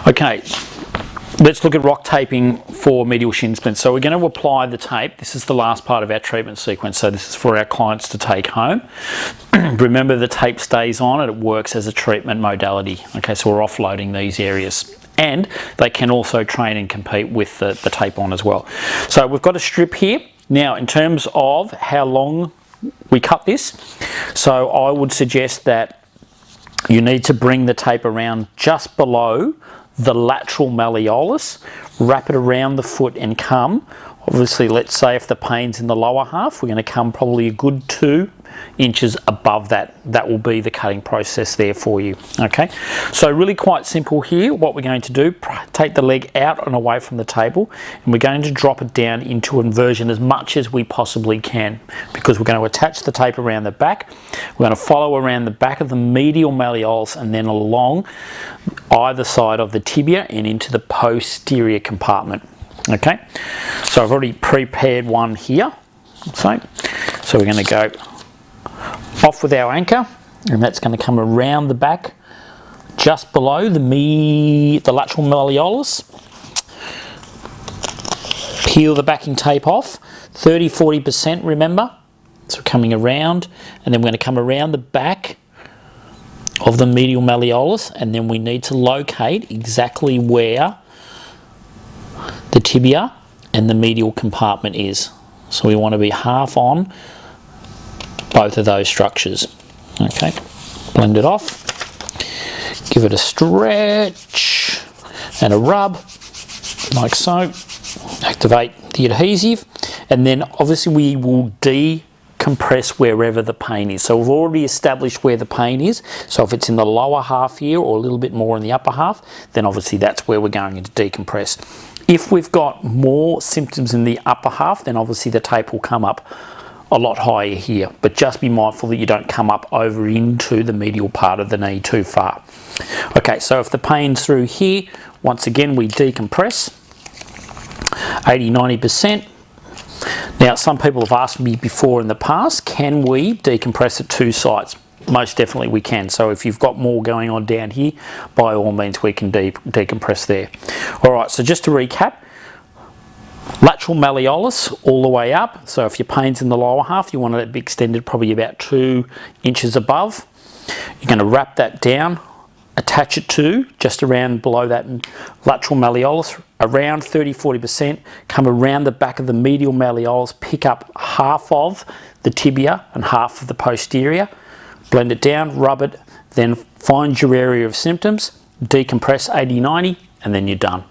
Okay, let's look at rock taping for medial shin splints. So we're going to apply the tape. This is the last part of our treatment sequence. So this is for our clients to take home. Remember, the tape stays on and it works as a treatment modality. Okay, so we're offloading these areas. And they can also train and compete with the tape on as well. So we've got a strip here. Now, in terms of how long we cut this, so I would suggest that you need to bring the tape around just below the lateral malleolus, wrap it around the foot and come. Obviously, let's say if the pain's in the lower half, we're going to come probably a good 2 inches above that. That will be the cutting process there for you. Okay, so really quite simple here. What we're going to do, take the leg out and away from the table, and we're going to drop it down into inversion as much as we possibly can, because we're going to attach the tape around the back. We're going to follow around the back of the medial malleolus and then along either side of the tibia and into the posterior compartment. Okay, so I've already prepared one here. So we're going to go off with our anchor, and that's going to come around the back just below the lateral malleolus. Peel the backing tape off, 30–40%, remember. So coming around, and then we're going to come around the back of the medial malleolus, and then we need to locate exactly where the tibia and the medial compartment is. So we want to be half on both of those structures. Okay, blend it off, give it a stretch and a rub like so, activate the adhesive, and then obviously we will decompress wherever the pain is. So we've already established where the pain is, so if it's in the lower half here or a little bit more in the upper half, then obviously that's where we're going to decompress. If we've got more symptoms in the upper half, then obviously the tape will come up a lot higher here, but just be mindful that you don't come up over into the medial part of the knee too far. Okay, so if the pain's through here, once again we decompress 80–90%. Now, some people have asked me before in the past, can we decompress at 2 sites? Most definitely we can. So if you've got more going on down here, by all means we can decompress there. All right, so just to recap, lateral malleolus all the way up. So if your pain's in the lower half, you want it to be extended probably about 2 inches above. You're going to wrap that down, attach it to just around below that lateral malleolus, around 30–40%, come around the back of the medial malleolus, pick up half of the tibia and half of the posterior, blend it down, rub it, then find your area of symptoms, decompress 80–90, and then you're done.